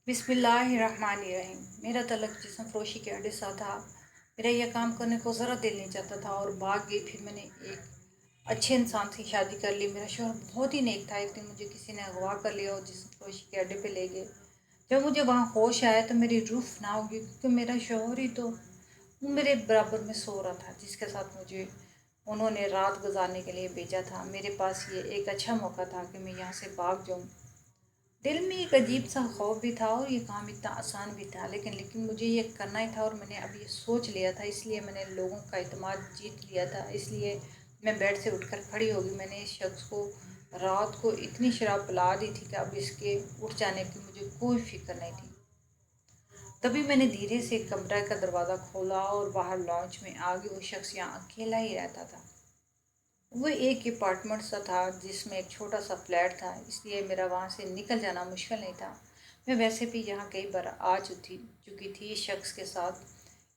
बिस्मिल्लाहिर्रहमानिर्रहीम। मेरा तलक जिस्म फरोशी के अड्डे सा था। मेरा यह काम करने को ज़रा दिल नहीं चाहता था और भाग गई। फिर मैंने एक अच्छे इंसान से शादी कर ली। मेरा शौहर बहुत ही नेक था। एक दिन मुझे किसी ने अगवा कर लिया और जिस्म फरोशी के अड्डे पे ले गए। जब मुझे वहाँ होश आया तो मेरी रूह ना होगी, क्योंकि मेरा शौहर ही तो मेरे बराबर में सो रहा था, जिसके साथ मुझे उन्होंने रात गुजारने के लिए भेजा था। मेरे पास ये एक अच्छा मौका था कि मैं यहाँ से भाग जाऊँ। दिल में एक अजीब सा खौफ भी था और ये काम इतना आसान भी था, लेकिन मुझे ये करना ही था और मैंने अब ये सोच लिया था। इसलिए मैंने लोगों का इत्मीनान जीत लिया था। इसलिए मैं बेड से उठकर खड़ी हो गई। मैंने इस शख्स को रात को इतनी शराब पिला दी थी कि अब इसके उठ जाने की मुझे कोई फिक्र नहीं थी। तभी मैंने धीरे से कमरे का दरवाज़ा खोला और बाहर लॉन्च में आ गई। वो शख्स यहाँ अकेला ही रहता था। वो एक अपार्टमेंट सा था जिसमें एक छोटा सा फ्लैट था, इसलिए मेरा वहाँ से निकल जाना मुश्किल नहीं था। मैं वैसे भी यहाँ कई बार आ चुकी थी इस शख्स के साथ,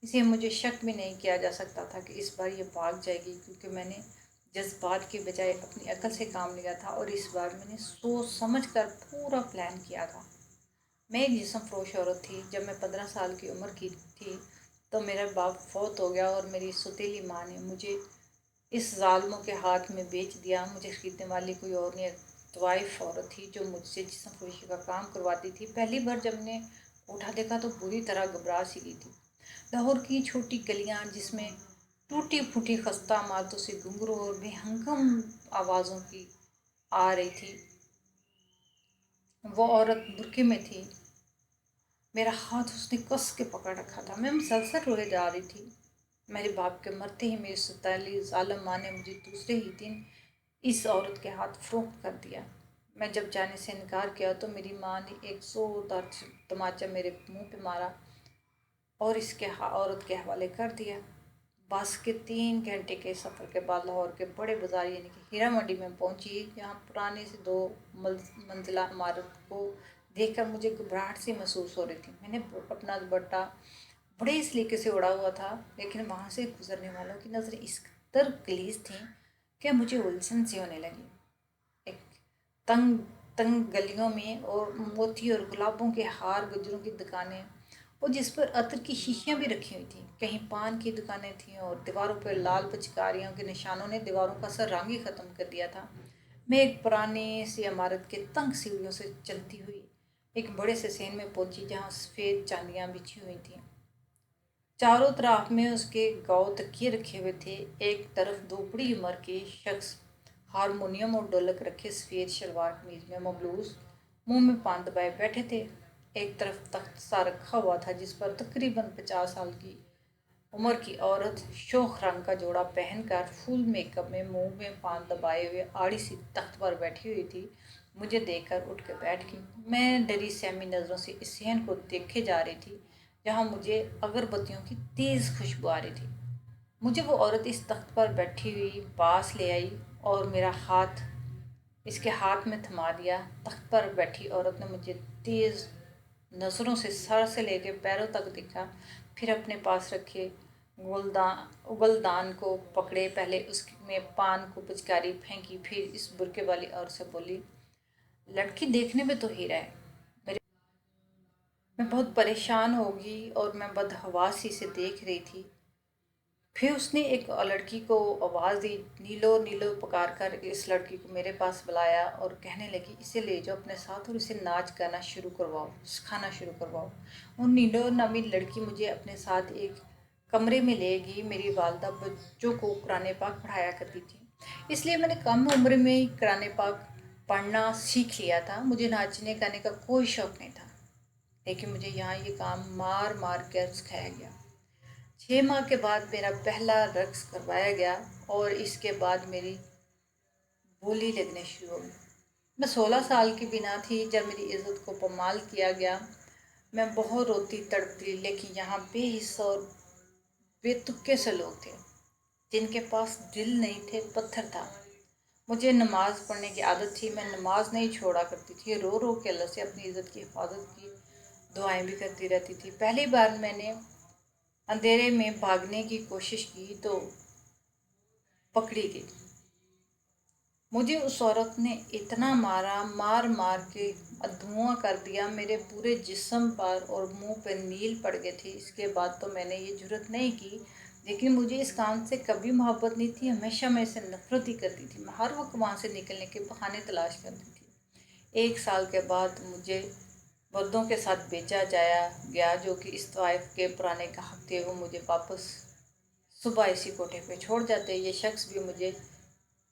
इसलिए मुझे शक भी नहीं किया जा सकता था कि इस बार ये भाग जाएगी, क्योंकि मैंने जज्बात के बजाय अपनी अकल से काम लिया था और इस बार मैंने सोच समझ कर पूरा प्लान किया था। मैं एक जिस्म फरोश औरत थी। जब मैं 15 साल की उम्र की थी तो मेरा बाप फौत हो गया और मेरी सौतेली माँ ने मुझे इस ज़ालिमों के हाथ में बेच दिया। मुझे खरीदने वाली कोई और नहीं, वाइफ औरत थी जो मुझसे जिस्म फरोशी का काम करवाती थी। पहली बार जब मैंने उठा देखा तो बुरी तरह घबरा सी गई थी। लाहौर की छोटी गलियां जिसमें टूटी फूटी खस्ता इमारतों से घुंघरू और बेहंगम आवाज़ों की आ रही थी। वो औरत बुरके में थी। मेरा हाथ उसने कस के पकड़ रखा था। मैं मुसलसल रोए जा रही थी। मेरे बाप के मरते ही मेरी सौतेली जालिम माँ ने मुझे दूसरे ही दिन इस औरत के हाथ फरोख्त कर दिया। मैं जब जाने से इनकार किया तो मेरी माँ ने एक ज़ोरदार तमाचा मेरे मुंह पे मारा और इसके औरत के हवाले कर दिया। बस के 3 घंटे के सफ़र के बाद लाहौर के बड़े बाजार यानी कि हीरा मंडी में पहुंची। यहाँ पुराने से 2 मंजिला इमारत को देखकर मुझे घबराहट सी महसूस हो रही थी। मैंने अपना दुपट्टा बड़े सलीके से उड़ा हुआ था, लेकिन वहाँ से गुजरने वालों की नज़रें इस कदर गलीज थी कि मुझे उलझन सी होने लगी। एक तंग तंग गलियों में और मोती और गुलाबों के हार, गजरों की दुकानें और जिस पर अतर की शीशियाँ भी रखी हुई थी। कहीं पान की दुकानें थीं और दीवारों पर लाल पिचकारियों के निशानों ने दीवारों का असर रंग ही ख़त्म कर दिया था। मैं एक पुरानी सी इमारत के तंग सीढ़ियों से चलती हुई एक बड़े से सेन में पहुंची, जहाँ सफ़ेद चांदियाँ बिछी हुई थीं। चारों तरफ में उसके गाँव तकिए रखे हुए थे। एक तरफ 2 बड़ी उम्र के शख्स हारमोनियम और ढोलक रखे सफ़ेद शलवार कमीज में मबलूस मुंह में पान दबाए बैठे थे। एक तरफ तख्त सा रखा हुआ था जिस पर तकरीबन 50 साल की उम्र की औरत शोख रंग का जोड़ा पहनकर फुल मेकअप में मुंह में पान दबाए हुए आड़ी सी तख्त पर बैठी हुई थी। मुझे देखकर उठ के बैठ गई। मैं डरी सहमी नज़रों से इस सहन को देखे जा रही थी, जहाँ मुझे अगरबत्तियों की तेज़ खुशबू आ रही थी। मुझे वो औरत इस तख्त पर बैठी हुई पास ले आई और मेरा हाथ इसके हाथ में थमा दिया। तख्त पर बैठी औरत ने मुझे तेज़ नज़रों से सर से लेकर पैरों तक देखा, फिर अपने पास रखे उगलदान को पकड़े। पहले उसमें पान को पिचकारी फेंकी, फिर इस बुरके वाली औरत से बोली, लड़की देखने में तो हीरा है। मेरे मैं बहुत परेशान होगी और मैं बदहवासी से देख रही थी। फिर उसने एक लड़की को आवाज़ दी, नीलो नीलो पुकार कर इस लड़की को मेरे पास बुलाया और कहने लगी, इसे ले जाओ अपने साथ और इसे नाच गाना शुरू करवाओ, सिखाना शुरू करवाओ। और नीलो नामी लड़की मुझे अपने साथ एक कमरे में ले गई। मेरी वालदा बच्चों को कुरान पाक पढ़ाया करती थी, इसलिए मैंने कम उम्र में ही कुरान पाक पढ़ना सीख लिया था। मुझे नाचने गाने का कोई शौक़ नहीं था, लेकिन मुझे यहाँ ये काम मार मार कर सिखाया गया। 6 माह के बाद मेरा पहला रक्स करवाया गया और इसके बाद मेरी बोली लगने शुरू हो गई। मैं 16 साल की बिना थी जब मेरी इज्जत को पमाल किया गया। मैं बहुत रोती तड़पती, लेकिन यहाँ बेहिस्सा और बेतुके से लोग थे जिनके पास दिल नहीं थे, पत्थर था। मुझे नमाज पढ़ने की आदत थी। मैं नमाज नहीं छोड़ा करती थी, रो रो के अल्लाह से अपनी इज्जत की हिफाजत की दुआएं भी करती रहती थी। पहली बार मैंने अंधेरे में भागने की कोशिश की तो पकड़ी गई। मुझे उस औरत ने इतना मारा, मार मार के धुआं कर दिया। मेरे पूरे जिस्म पर और मुंह पे नील पड़ गए थे। इसके बाद तो मैंने ये जुर्रत नहीं की, लेकिन मुझे इस काम से कभी मोहब्बत नहीं थी। हमेशा मैं इससे नफरत ही करती थी। मैं हर वक्त वहाँ से निकलने के बहाने तलाश करती थी। 1 साल के बाद मुझे मुर्दों के साथ बेचा जाया गया, जो कि इस तवाइफ के पुराने ग्राहक थे। वो मुझे वापस सुबह इसी कोठे पे छोड़ जाते। ये शख्स भी मुझे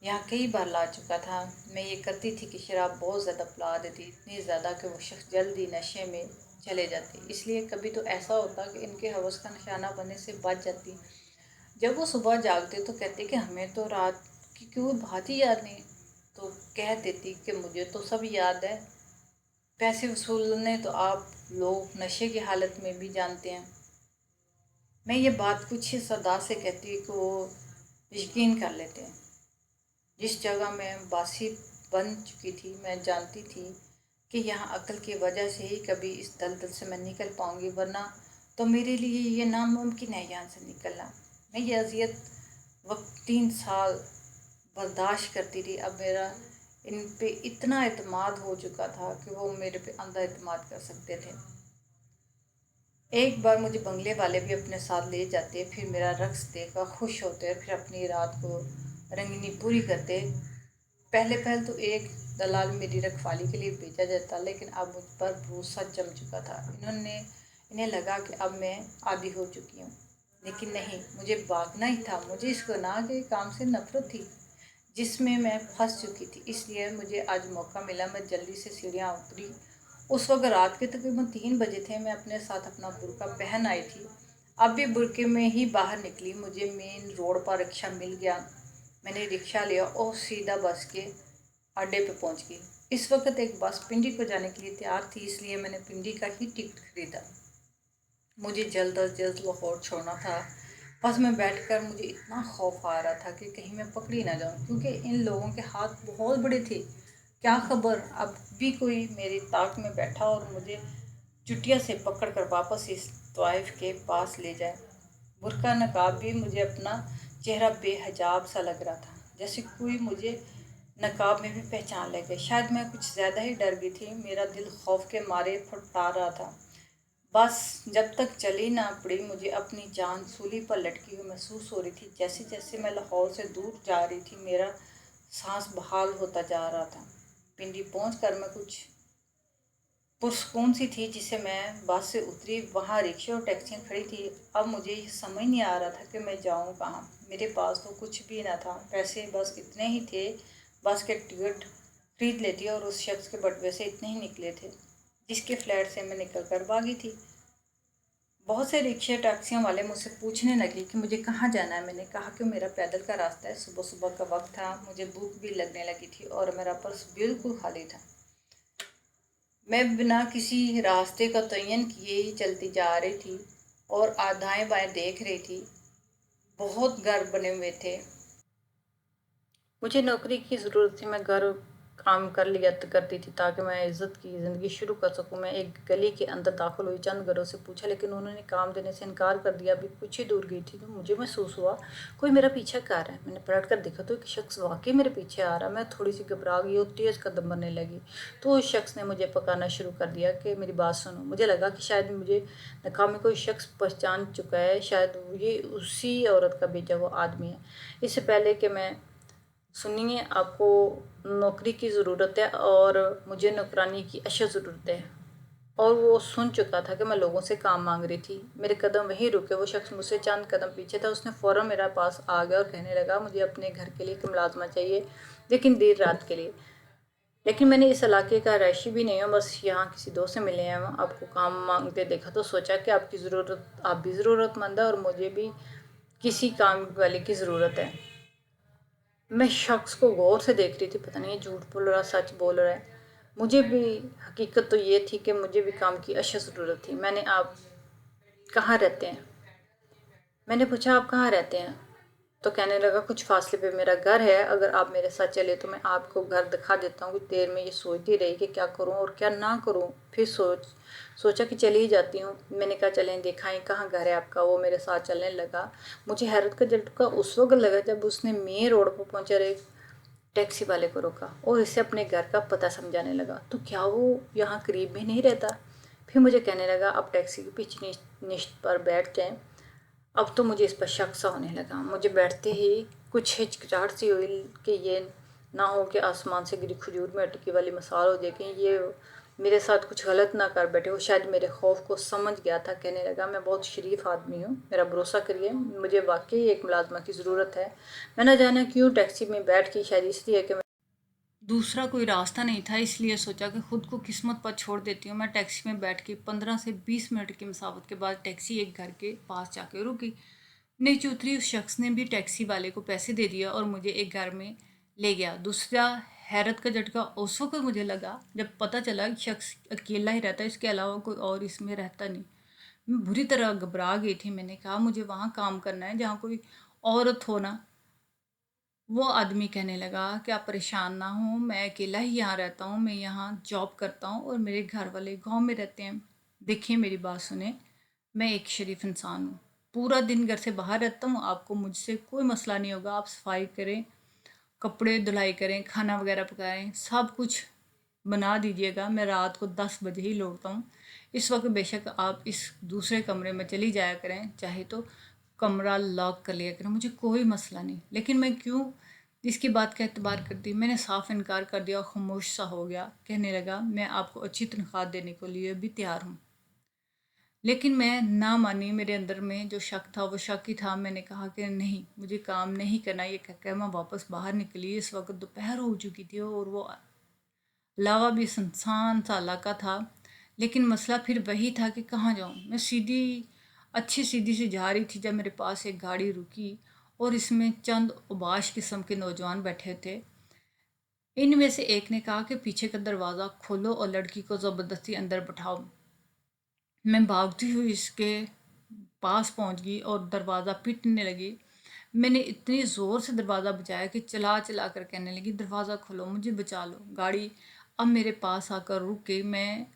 यहाँ कई बार ला चुका था। मैं ये करती थी कि शराब बहुत ज़्यादा पिला देती, इतनी ज़्यादा कि वो शख्स जल्दी नशे में चले जाते। इसलिए कभी तो ऐसा होता कि इनके हवस का निशाना बनने से बच जाती। जब वो सुबह जागते तो कहते कि हमें तो रात की कोई बात ही याद नहीं। तो कह देती कि मुझे तो सब याद है। पैसे वसूलने तो आप लोग नशे की हालत में भी जानते हैं। मैं ये बात कुछ इस अदा से कहती कि वो यकीन कर लेते हैं। जिस जगह मैं बासी बन चुकी थी, मैं जानती थी कि यहाँ अक्ल की वजह से ही कभी इस दलदल से मैं निकल पाऊँगी, वरना तो मेरे लिए ये नामुमकिन है यहाँ से निकलना। मैं ये अजियत वक्त 3 साल बर्दाश्त करती रही। अब मेरा इन पे इतना एतमाद हो चुका था कि वो मेरे पे अंधा एतमाद कर सकते थे। एक बार मुझे बंगले वाले भी अपने साथ ले जाते, फिर मेरा रक्स देखकर खुश होते, फिर अपनी रात को रंगीनी पूरी करते। पहले पहल तो एक दलाल मेरी रखवाली के लिए भेजा जाता, लेकिन अब मुझ पर भरोसा जम चुका था। इन्हें लगा कि अब मैं आदी हो चुकी हूँ, लेकिन नहीं, मुझे भागना ही था। मुझे इस गुनाह के काम से नफरत थी जिसमें मैं फंस चुकी थी। इसलिए मुझे आज मौका मिला। मैं जल्दी से सीढ़ियाँ उतरी। उस वक्त रात के तकरीबन 3 बजे थे। मैं अपने साथ अपना बुर्का पहन आई थी। अब भी बुरके में ही बाहर निकली। मुझे मेन रोड पर रिक्शा मिल गया। मैंने रिक्शा लिया और सीधा बस के अड्डे पे पहुंच गई। इस वक्त एक बस पिंडी को जाने के लिए तैयार थी, इसलिए मैंने पिंडी का ही टिकट खरीदा। मुझे जल्द अज जल्द लाहौर छोड़ना था। बस में बैठकर मुझे इतना खौफ आ रहा था कि कहीं मैं पकड़ी ना जाऊं, क्योंकि इन लोगों के हाथ बहुत बड़े थे। क्या खबर अब भी कोई मेरी ताक में बैठा और मुझे चुटिया से पकड़कर वापस इस तवाइफ के पास ले जाए। बुर्का नकाब भी मुझे अपना चेहरा बेहजाब सा लग रहा था, जैसे कोई मुझे नकाब में भी पहचान ले गए। शायद मैं कुछ ज़्यादा ही डर गई थी। मेरा दिल खौफ के मारे फटफटा रहा था। बस जब तक चली ना पड़ी, मुझे अपनी जान सूली पर लटकी हुई महसूस हो रही थी। जैसे जैसे मैं लाहौर से दूर जा रही थी, मेरा सांस बहाल होता जा रहा था। पिंडी पहुंचकर मैं कुछ पुरस्कून सी थी। जिसे मैं बस से उतरी, वहाँ रिक्शे और टैक्सियाँ खड़ी थी। अब मुझे ये समझ नहीं आ रहा था कि मैं जाऊँ कहाँ। मेरे पास तो कुछ भी ना था। पैसे बस इतने ही थे, बस के टिकट खरीद लेती और उस शख्स के बटवे से इतने ही निकले थे जिसके फ्लैट से मैं निकल कर भागी थी। बहुत से रिक्शे टैक्सियों वाले मुझसे पूछने लगे कि मुझे कहाँ जाना है। मैंने कहा कि मेरा पैदल का रास्ता है। सुबह सुबह का वक्त था, मुझे भूख भी लगने लगी थी और मेरा पर्स बिल्कुल खाली था। मैं बिना किसी रास्ते का तयन किए ही चलती जा रही थी और दाएं बाएं देख रही थी। बहुत घर बने हुए थे। मुझे नौकरी की ज़रूरत थी। मैं घर काम कर लिया करती थी ताकि मैं इज़्ज़त की ज़िंदगी शुरू कर सकूं। मैं एक गली के अंदर दाखिल हुई, चंद घरों से पूछा, लेकिन उन्होंने काम देने से इनकार कर दिया। अभी कुछ ही दूर गई थी तो मुझे महसूस हुआ कोई मेरा पीछा कर रहा है। मैंने पलट कर देखा तो एक शख्स वाकई मेरे पीछे आ रहा। मैं थोड़ी सी घबरा गई और तेज़ कदम बढ़ने लगी तो उस शख्स ने मुझे पकाना शुरू कर दिया कि मेरी बात सुनो। मुझे लगा कि शायद मुझे नकाब में कोई शख्स पहचान चुका है, शायद ये उसी औरत का भेजा हुआ आदमी है। इससे पहले कि मैं सुनिए, आपको नौकरी की ज़रूरत है और मुझे नौकरानी की अशद ज़रूरत है। और वो सुन चुका था कि मैं लोगों से काम मांग रही थी। मेरे कदम वहीं रुके। वो शख्स मुझसे चंद कदम पीछे था। उसने फ़ौरन मेरे पास आ गया और कहने लगा, मुझे अपने घर के लिए एक मुलाजमा चाहिए, लेकिन देर रात के लिए। लेकिन मैंने इस इलाके का रहायशी भी नहीं हूँ, बस यहाँ किसी दोस्त से मिले हैं। आपको काम मांगते देखा तो सोचा कि आप भी ज़रूरतमंद है और मुझे भी किसी काम वाले की ज़रूरत है। मैं शख्स को गौर से देख रही थी। पता नहीं झूठ बोल रहा सच बोल रहा है। मुझे भी हकीकत तो ये थी कि मुझे भी काम की अशद ज़रूरत थी। आप कहाँ रहते हैं? मैंने पूछा, आप कहाँ रहते हैं? तो कहने लगा, कुछ फासले पे मेरा घर है, अगर आप मेरे साथ चले तो मैं आपको घर दिखा देता हूँ। कुछ देर में ये सोचती रही कि क्या करूँ और क्या ना करूँ। फिर सोचा कि चली ही जाती हूँ। मैंने कहा, चलें दिखाएं कहाँ घर है आपका। वो मेरे साथ चलने लगा। मुझे हैरत का झटका उस वक्त लगा जब उसने मेन रोड पर पहुँचा टैक्सी वाले को रोका और इसे अपने घर का पता समझाने लगा। तो क्या वो यहाँ करीब में नहीं रहता? फिर मुझे कहने लगा, अब टैक्सी की पिछली निश्त पर बैठ जाएं। अब तो मुझे इस पर शक सा होने लगा। मुझे बैठते ही कुछ हिचकिचाहट सी हुई कि ये ना हो कि आसमान से गिरी खजूर में अटकी वाली मिसाल हो जाए कि ये मेरे साथ कुछ गलत ना कर बैठे। वो शायद मेरे खौफ को समझ गया था। कहने लगा, मैं बहुत शरीफ आदमी हूँ, मेरा भरोसा करिए, मुझे वाकई एक मुलाजमा की ज़रूरत है। मैं न जाने क्यों टैक्सी में बैठ की, शायद इसलिए कि दूसरा कोई रास्ता नहीं था, इसलिए सोचा कि खुद को किस्मत पर छोड़ देती हूँ। मैं टैक्सी में बैठ के 15 से 20 मिनट की मुसाफत के बाद टैक्सी एक घर के पास जाके रुकी। नीचे उतरी उस शख्स ने भी टैक्सी वाले को पैसे दे दिया और मुझे एक घर में ले गया। दूसरा हैरत का झटका उस वक्त मुझे लगा जब पता चला कि शख्स अकेला ही रहता है, इसके अलावा कोई और इसमें रहता नहीं। मैं बुरी तरह घबरा गई थी। मैंने कहा, मुझे वहाँ काम करना है जहाँ कोई औरत हो ना। वो आदमी कहने लगा कि आप परेशान ना हो, मैं अकेला ही यहाँ रहता हूँ, मैं यहाँ जॉब करता हूँ और मेरे घर वाले गांव में रहते हैं। देखिए मेरी बात सुने, मैं एक शरीफ इंसान हूँ, पूरा दिन घर से बाहर रहता हूँ, आपको मुझसे कोई मसला नहीं होगा। आप सफाई करें, कपड़े धुलाई करें, खाना वगैरह पकाएं, सब कुछ बना दीजिएगा। मैं रात को 10 बजे ही लौटता हूँ। इस वक्त बेशक आप इस दूसरे कमरे में चली जाया करें, चाहे तो कमरा लॉक कर लिया करें, मुझे कोई मसला नहीं। लेकिन मैं क्यों इसकी बात का एतबार करती? मैंने साफ इनकार कर दिया और खामोश सा हो गया। कहने लगा, मैं आपको अच्छी तनख्वाह देने के लिए भी तैयार हूँ। लेकिन मैं ना मानी। मेरे अंदर में जो शक था वो शक ही था। मैंने कहा कि नहीं, मुझे काम नहीं करना। ये कहकर मैं वापस बाहर निकली। इस वक्त दोपहर हो चुकी थी और वो अलावा भी सुनसान सा इलाका था। लेकिन मसला फिर वही था कि कहाँ जाऊँ। मैं अच्छी सीधी सी जा रही थी जब मेरे पास एक गाड़ी रुकी और इसमें चंद उबाश किस्म के नौजवान बैठे थे। इनमें से एक ने कहा कि पीछे का दरवाज़ा खोलो और लड़की को ज़बरदस्ती अंदर बैठाओ। मैं भागती हुई इसके पास पहुंच गई और दरवाज़ा पीटने लगी। मैंने इतनी ज़ोर से दरवाज़ा बजाया कि चला चला कर कहने लगी, दरवाज़ा खोलो, मुझे बचा लो। गाड़ी अब मेरे पास आकर रुक गई। मैं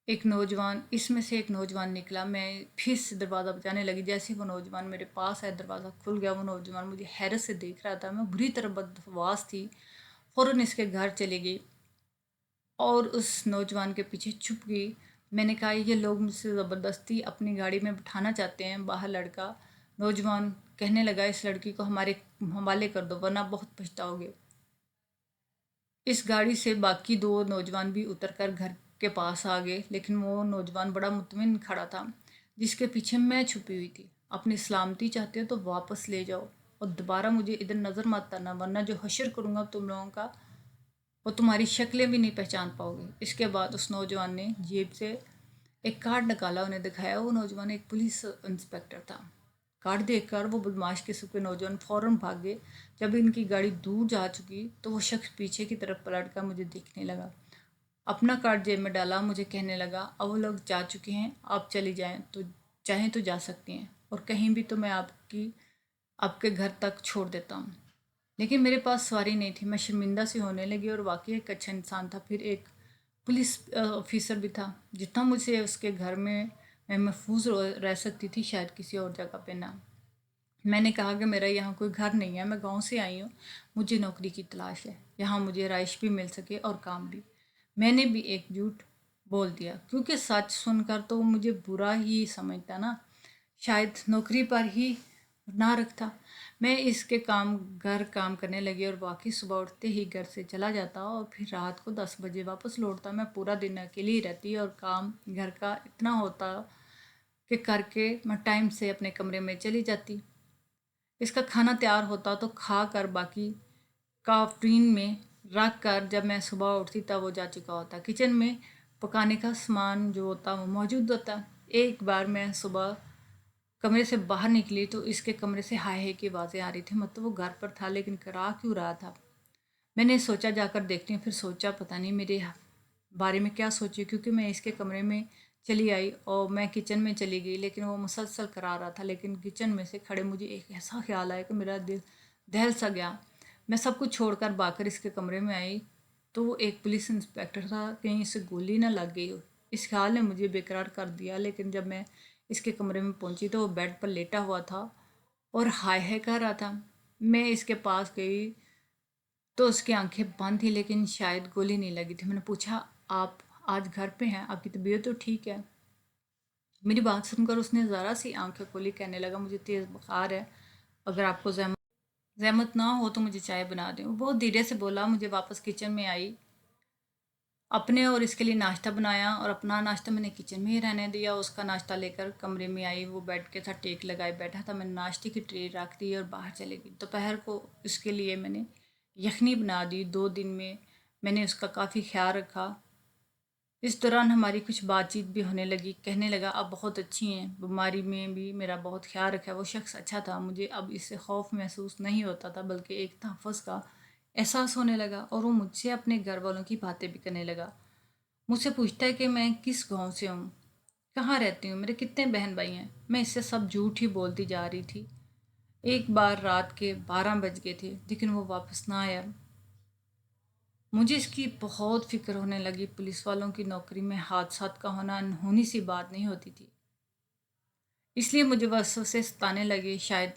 एक नौजवान इसमें से एक नौजवान निकला। मैं फिर से दरवाज़ा बजाने लगी। जैसे ही वो नौजवान मेरे पास आया, दरवाज़ा खुल गया। वो नौजवान मुझे हैरत से देख रहा था। मैं बुरी तरह बदहवास थी। फ़ौरन इसके घर चली गई और उस नौजवान के पीछे छुप गई। मैंने कहा, ये लोग मुझसे ज़बरदस्ती अपनी गाड़ी में बिठाना चाहते हैं। बाहर लड़का नौजवान कहने लगा, इस लड़की को हमारे हवाले कर दो वरना बहुत पछताओगे। इस गाड़ी से बाकी दो नौजवान भी उतरकर घर के पास आ गए। लेकिन वो नौजवान बड़ा मुतमिन खड़ा था जिसके पीछे मैं छुपी हुई थी। अपनी सलामती चाहते हो तो वापस ले जाओ और दोबारा मुझे इधर नज़र मत आना, वरना जो हशर करूँगा तुम लोगों का, वो तुम्हारी शक्लें भी नहीं पहचान पाओगे। इसके बाद उस नौजवान ने जेब से एक कार्ड निकाला, उन्हें दिखाया। वो नौजवान एक पुलिस इंस्पेक्टर था। कार्ड देखकर वो बदमाश किस्म के नौजवान फ़ौरन भाग गए। जब इनकी गाड़ी दूर जा चुकी तो वो शख्स पीछे की तरफ पलट कर मुझे देखने लगा। अपना कार्ड जेब में डाला, मुझे कहने लगा, अब वो लोग जा चुके हैं, आप चली जाएं तो चाहें तो जा सकती हैं और कहीं भी तो मैं आपके घर तक छोड़ देता हूँ। लेकिन मेरे पास सवारी नहीं थी। मैं शर्मिंदा सी होने लगी और वाकई एक अच्छा इंसान था। फिर एक पुलिस ऑफिसर भी था। जितना मुझे उसके घर में मैं महफूज रह सकती थी, शायद किसी और जगह पे ना। मैंने कहा कि मेरा यहाँ कोई घर नहीं है, मैं गांव से आई हूँ, मुझे नौकरी की तलाश है, यहाँ मुझे राइश भी मिल सके और काम भी। मैंने भी एक झूठ बोल दिया क्योंकि सच सुनकर तो वो मुझे बुरा ही समझता ना, शायद नौकरी पर ही ना रखता। मैं इसके घर काम करने लगी और बाकी सुबह उठते ही घर से चला जाता और फिर रात को 10 बजे वापस लौटता। मैं पूरा दिन अकेली रहती और काम घर का इतना होता कि करके मैं टाइम से अपने कमरे में चली जाती। इसका खाना तैयार होता तो खा कर बाकी काफ्रीन में रख कर जब मैं सुबह उठती तब वो जा चुका होता। किचन में पकाने का सामान जो होता वो मौजूद होता। एक बार मैं सुबह कमरे से बाहर निकली तो इसके कमरे से हाय हाय की आवाज़ें आ रही थी। मतलब वो घर पर था लेकिन करा क्यों रहा था। मैंने सोचा जाकर देखती हूँ। फिर सोचा पता नहीं मेरे बारे में क्या सोची, क्योंकि मैं इसके कमरे में चली आई और मैं किचन में चली गई लेकिन वो मुसलसल करा रहा था। लेकिन किचन में से खड़े मुझे एक ऐसा ख्याल आया कि मेरा दिल दहल सा गया। मैं सब कुछ छोड़कर भागकर इसके कमरे में आई तो वो एक पुलिस इंस्पेक्टर था, कहीं इसे गोली ना लग गई हो, इस ख्याल ने मुझे बेकरार कर दिया। लेकिन जब मैं इसके कमरे में पहुंची तो वो बेड पर लेटा हुआ था और हाय हाय कर रहा था। मैं इसके पास गई تو اس کی آنکھیں بند تھی لیکن شاید گولی نہیں لگی تھی۔ میں نے پوچھا، آپ آج گھر پہ ہیں؟ آپ کی طبیعت تو ٹھیک ہے؟ میری بات سن کر اس نے ذرا سی آنکھیں کھولی، کہنے لگا مجھے تیز بخار ہے، اگر آپ کو زحمت نہ ہو تو مجھے چائے بنا دیں۔ وہ بہت دھیرے سے بولا۔ مجھے واپس کچن میں آئی، اپنے اور اس کے لیے ناشتہ بنایا اور اپنا ناشتہ میں نے کچن میں ہی رہنے دیا۔ اس کا ناشتہ لے کر کمرے میں آئی، وہ بیڈ کے ساتھ ٹیک لگائے بیٹھا تھا۔ میں نے ناشتے کی ٹرے رکھ دی اور باہر چلے گئی۔ دوپہر کو اس کے لیے میں نے یخنی بنا دی۔ 2 دن میں نے اس کا کافی خیال رکھا۔ اس دوران ہماری کچھ بات چیت بھی ہونے لگی۔ کہنے لگا آپ بہت اچھی ہیں، بیماری میں بھی میرا بہت خیال رکھا۔ وہ شخص اچھا تھا، مجھے اب اس سے خوف محسوس نہیں ہوتا تھا بلکہ ایک تحفظ کا احساس ہونے لگا، اور وہ مجھ سے اپنے گھر والوں کی باتیں بھی کرنے لگا۔ مجھ سے پوچھتا ہے کہ میں کس گاؤں سے ہوں، کہاں رہتی ہوں، میرے کتنے بہن بھائی ہیں۔ میں اس سے سب جھوٹ ہی بولتی جا رہی تھی۔ ایک بار رات کے 12 بج گئے تھے لیکن وہ واپس نہ آیا۔ مجھے اس کی بہت فکر ہونے لگی۔ پولیس والوں کی نوکری میں حادثات کا ہونا انہونی سی بات نہیں ہوتی تھی، اس لیے مجھے وسوسے ستانے لگے۔ شاید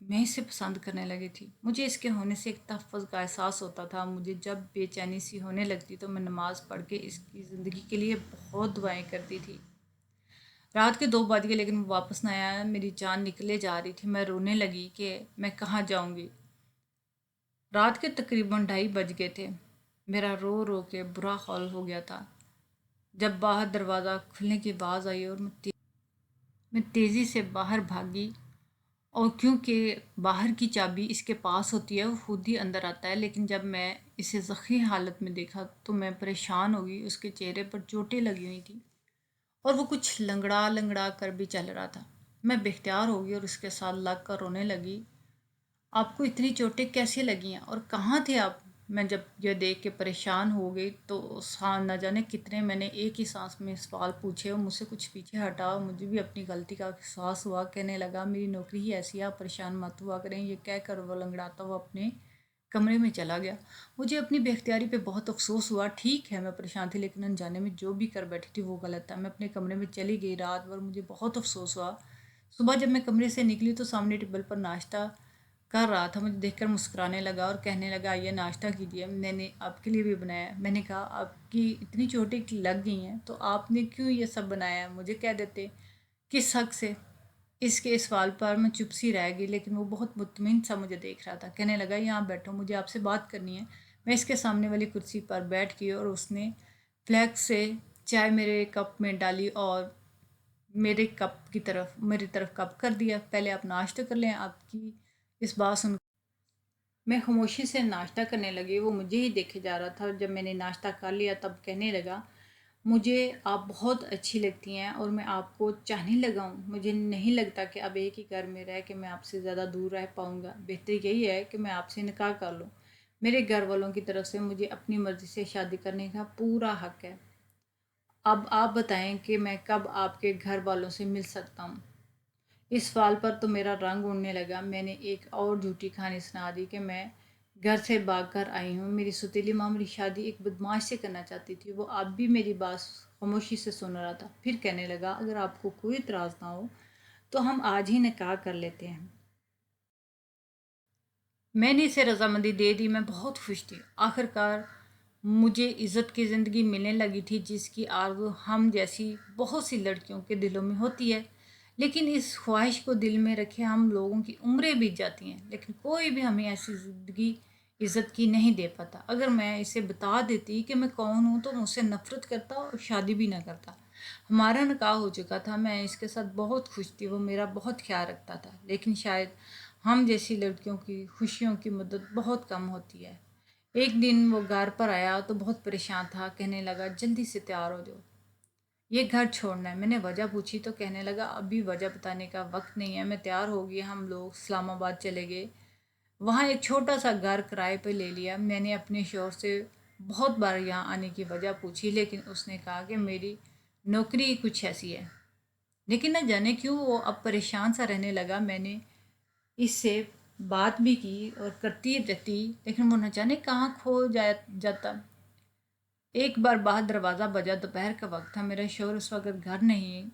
میں اسے پسند کرنے لگی تھی۔ مجھے اس کے ہونے سے ایک تحفظ کا احساس ہوتا تھا۔ مجھے جب بے چینی سی ہونے لگتی تو میں نماز پڑھ کے اس کی زندگی کے لیے بہت دعائیں کرتی تھی۔ رات کے 2 بج گئے لیکن وہ واپس نہ آیا۔ میری جان نکلے جا رہی تھی۔ میں رونے لگی کہ میں کہاں جاؤں گی۔ رات کے تقریباً 2:30 بج گئے تھے۔ میرا رو رو کے برا حال ہو گیا تھا جب باہر دروازہ کھلنے کی آواز آئی اور میں تیزی سے باہر بھاگی، اور کیونکہ باہر کی چابی اس کے پاس ہوتی ہے وہ خود ہی اندر آتا ہے، لیکن جب میں اسے زخمی حالت میں دیکھا تو میں پریشان ہو گئی۔ اس کے چہرے پر چوٹیں لگی ہوئی تھیں اور وہ کچھ لنگڑا لنگڑا کر بھی چل رہا تھا۔ میں بے اختیار ہو گئی اور اس کے ساتھ لگ کر رونے لگی۔ آپ کو اتنی چوٹیں کیسے لگی ہیں اور کہاں تھے آپ؟ میں جب یہ دیکھ کے پریشان ہو گئی تو نہ جانے کتنے میں نے ایک ہی سانس میں سوال پوچھے، اور مجھ سے کچھ پیچھے ہٹا، اور مجھے بھی اپنی غلطی کا احساس ہوا۔ کہنے لگا میری نوکری ہی ایسی ہے، آپ پریشان مت ہوا کریں۔ یہ کہہ کر وہ لنگڑاتا ہوا اپنے کمرے میں چلا گیا۔ مجھے اپنی بے اختیاری پہ بہت افسوس ہوا۔ ٹھیک ہے میں پریشان تھی لیکن انجانے میں جو بھی کر بیٹھی تھی وہ غلط تھا۔ میں اپنے کمرے میں چلی گئی۔ رات بھر مجھے بہت افسوس ہوا۔ صبح جب میں کمرے سے نکلی تو سامنے ٹیبل پر ناشتہ کر رہا تھا، مجھے دیکھ کر مسکرانے لگا اور کہنے لگا آئیے ناشتہ کیجیے، میں نے آپ کے لیے بھی بنایا ہے۔ میں نے کہا آپ کی اتنی چوٹیں لگ گئی ہیں تو آپ نے کیوں یہ سب بنایا ہے، مجھے کہہ دیتے۔ کس حق سے؟ اس کے سوال پر میں چپ سی رہ گئی، لیکن وہ بہت مطمئن سا مجھے دیکھ رہا تھا۔ کہنے لگا یہاں بیٹھو، مجھے آپ سے بات کرنی ہے۔ میں اس کے سامنے والی کرسی پر بیٹھ گئی اور اس نے فلیک سے چائے میرے کپ میں ڈالی اور میری طرف کپ کر دیا۔ پہلے آپ ناشتہ کر لیں۔ آپ کی اس بات سن میں خاموشی سے ناشتہ کرنے لگی۔ وہ مجھے ہی دیکھے جا رہا تھا۔ جب میں نے ناشتہ کر لیا تب کہنے لگا مجھے آپ بہت اچھی لگتی ہیں اور میں آپ کو چاہنے لگا ہوں۔ مجھے نہیں لگتا کہ اب ایک ہی گھر میں رہ کے میں آپ سے زیادہ دور رہ پاؤں گا۔ بہتر یہی ہے کہ میں آپ سے نکاح کر لوں۔ میرے گھر والوں کی طرف سے مجھے اپنی مرضی سے شادی کرنے کا پورا حق ہے۔ اب آپ بتائیں کہ میں کب آپ کے گھر والوں سے مل سکتا ہوں؟ اس سوال پر تو میرا رنگ اڑنے لگا۔ میں نے ایک اور جھوٹی کہانی سنا دی کہ میں گھر سے بھاگ کر آئی ہوں۔ میری سوتیلی ماں میری شادی ایک بدماش سے کرنا چاہتی تھی۔ وہ اب بھی میری بات خاموشی سے سن رہا تھا۔ پھر کہنے لگا اگر آپ کو کوئی اعتراض نہ ہو تو ہم آج ہی نکاح کر لیتے ہیں۔ میں نے اسے رضامندی دے دی۔ میں بہت خوش تھی۔ آخر کار مجھے عزت کی زندگی ملنے لگی تھی جس کی آرزو ہم جیسی بہت سی لڑکیوں کے دلوں میں ہوتی ہے، لیکن اس خواہش کو دل میں رکھے ہم لوگوں کی عمریں بیت جاتی ہیں، لیکن کوئی بھی ہمیں ایسی زندگی عزت کی نہیں دے پاتا۔ اگر میں اسے بتا دیتی کہ میں کون ہوں تو مجھ سے نفرت کرتا اور شادی بھی نہ کرتا۔ ہمارا نکاح ہو چکا تھا، میں اس کے ساتھ بہت خوش تھی، وہ میرا بہت خیال رکھتا تھا، لیکن شاید ہم جیسی لڑکیوں کی خوشیوں کی مدت بہت کم ہوتی ہے۔ ایک دن وہ گھر پر آیا تو بہت پریشان تھا۔ کہنے لگا جلدی سے تیار ہو جاؤ، یہ گھر چھوڑنا ہے۔ میں نے وجہ پوچھی تو کہنے لگا ابھی وجہ بتانے کا وقت نہیں ہے۔ میں تیار ہو گئی۔ ہم لوگ اسلام آباد چلے گئے۔ وہاں ایک چھوٹا سا گھر کرائے پہ لے لیا۔ میں نے اپنے شوہر سے بہت بار یہاں آنے کی وجہ پوچھی لیکن اس نے کہا کہ میری نوکری کچھ ایسی ہے، لیکن نہ جانے کیوں وہ اب پریشان سا رہنے لگا۔ میں نے اس سے بات بھی کی اور کرتی رہتی لیکن وہ نہ جانے کہاں کھو جاتا۔ ایک بار باہر دروازہ بجا۔ دوپہر کا وقت تھا۔ میرا شوہر اس وقت گھر نہیں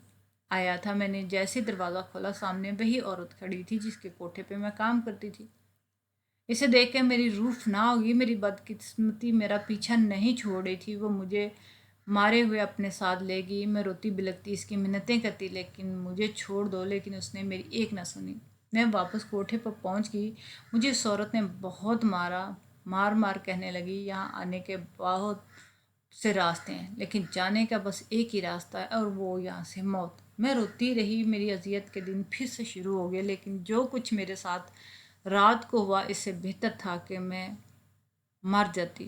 آیا تھا۔ میں نے جیسے دروازہ کھولا سامنے وہی عورت کھڑی تھی جس کے کوٹھے پہ میں کام کرتی تھی۔ اسے دیکھ کر میری روح فنا ہوگی۔ میری بدقسمتی میرا پیچھا نہیں چھوڑ رہی تھی، وہ مجھے مارے ہوئے اپنے ساتھ لے گئی۔ میں روتی بلکتی اس کی منتیں کرتی لیکن مجھے چھوڑ دو، لیکن اس نے میری ایک نہ سنی۔ میں واپس کوٹھے پر پہنچ گئی۔ مجھے اس عورت نے بہت مارا، مار مار کہنے لگی، یہاں آنے کے بہت سے راستے ہیں لیکن جانے کا بس ایک ہی راستہ ہے اور وہ یہاں سے موت۔ میں روتی رہی۔ میری اذیت کے دن پھر سے شروع ہو گئے، لیکن جو کچھ میرے ساتھ رات کو ہوا اس سے بہتر تھا کہ میں مر جاتی۔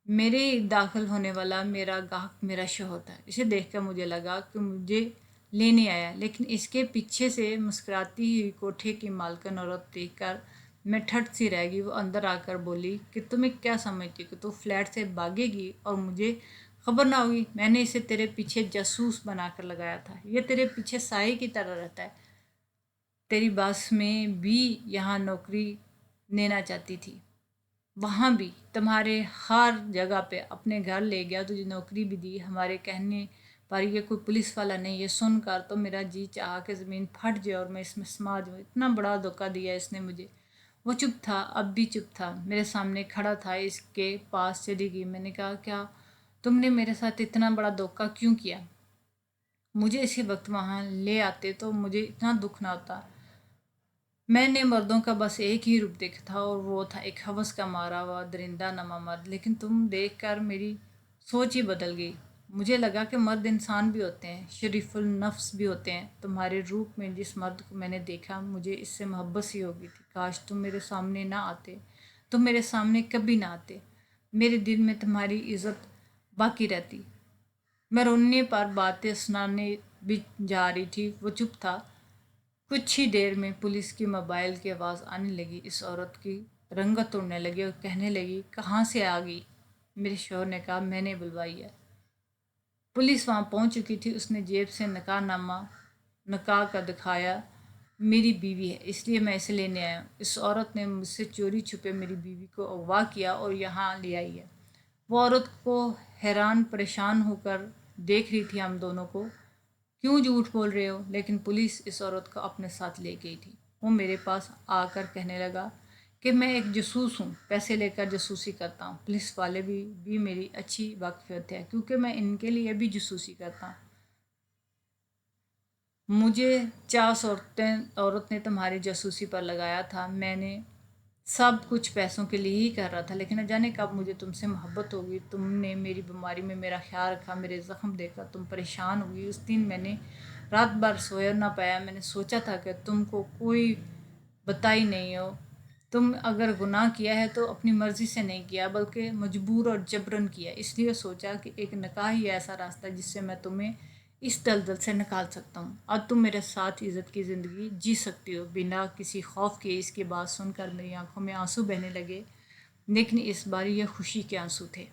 میرے داخل ہونے والا میرا گاہک میرا شوہر تھا۔ اسے دیکھ کر مجھے لگا کہ مجھے لینے آیا، لیکن اس کے پیچھے سے مسکراتی ہوئی کوٹھے کی مالکن عورت دیکھ کر میں ٹھٹ سی رہ گئی۔ وہ اندر آ کر بولی کہ تمہیں کیا سمجھتی کہ تو فلیٹ سے بھاگے گی اور مجھے خبر نہ ہوگی؟ میں نے اسے تیرے پیچھے جاسوس بنا کر لگایا تھا، یہ تیرے پیچھے سائے کی طرح رہتا ہے۔ تیری باس میں بھی یہاں نوکری لینا چاہتی تھی، وہاں بھی تمہارے ہر جگہ پہ اپنے گھر لے گیا، تجھے نوکری بھی دی ہمارے کہنے پر۔ یہ کوئی پولیس والا نہیں۔ یہ سن کر تو میرا جی چاہا کہ زمین پھٹ جائے اور میں اس میں سما جاؤں، اتنا بڑا دھوکہ دیا اس نے مجھے۔ وہ چپ تھا، اب بھی چپ تھا، میرے سامنے کھڑا تھا۔ اس کے پاس چلی گئی۔ میں نے کہا، کیا تم نے میرے ساتھ اتنا بڑا دھوکہ کیوں کیا؟ مجھے اسی وقت وہاں لے آتے تو مجھے اتنا دکھ نہ ہوتا۔ میں نے مردوں کا بس ایک ہی روپ دیکھا تھا اور وہ تھا ایک ہوس کا مارا ہوا درندہ نما مرد، لیکن تم دیکھ کر میری سوچ ہی بدل گئی۔ مجھے لگا کہ مرد انسان بھی ہوتے ہیں، شریف النفس بھی ہوتے ہیں۔ تمہارے روپ میں جس مرد کو میں نے دیکھا مجھے اس سے محبت سی ہو گئی تھی۔ کاش تم میرے سامنے نہ آتے، تم میرے سامنے کبھی نہ آتے، میرے دل میں تمہاری عزت باقی رہتی۔ میں رونے پر باتیں سنانے بھی جا رہی تھی، وہ چپ تھا۔ کچھ ہی دیر میں پولیس کی موبائل کی آواز آنے لگی۔ اس عورت کی رنگت اڑنے لگی اور کہنے لگی، کہاں سے آ گئی؟ میرے شوہر نے کہا، میں نے بلوائی ہے۔ پولیس وہاں پہنچ چکی تھی۔ اس نے جیب سے نکاح نامہ نکاح کا دکھایا، میری بیوی ہے اس لیے میں اسے لینے آیا ہوں۔ اس عورت نے مجھ سے چوری چھپے میری بیوی کو اغوا کیا اور یہاں لے آئی ہے۔ وہ عورت کو حیران پریشان ہو کر دیکھ رہی تھی ہم دونوں کو۔ کیوں جھوٹ بول رہے ہو؟ لیکن پولیس اس عورت کو اپنے ساتھ لے گئی تھی۔ وہ میرے پاس آ کر کہنے لگا کہ میں ایک جاسوس ہوں، پیسے لے کر جاسوسی کرتا ہوں۔ پولیس والے بھی میری اچھی واقفیت ہے کیونکہ میں ان کے لیے بھی جاسوسی کرتا ہوں۔ مجھے 50 عورت نے تمہاری جاسوسی پر لگایا تھا۔ میں نے سب کچھ پیسوں کے لیے ہی کر رہا تھا، لیکن نہ جانے کب مجھے تم سے محبت ہو گئی۔ تم نے میری بیماری میں میرا خیال رکھا، میرے زخم دیکھ کر تم پریشان ہوئی۔ اس دن میں نے رات بھر سویا نہ پایا۔ میں نے سوچا تھا کہ تم کو کوئی بتائی نہیں ہو۔ تم اگر گناہ کیا ہے تو اپنی مرضی سے نہیں کیا بلکہ مجبور اور جبراً کیا، اس لیے سوچا کہ ایک نکاح ہی ایسا راستہ ہے جس سے میں تمہیں اس دلدل سے نکال سکتا ہوں۔ اب تم میرے ساتھ عزت کی زندگی جی سکتی ہو بنا کسی خوف کے۔ اس کی بات سن کر میری آنکھوں میں آنسو بہنے لگے، لیکن اس بار یہ خوشی کے آنسو تھے۔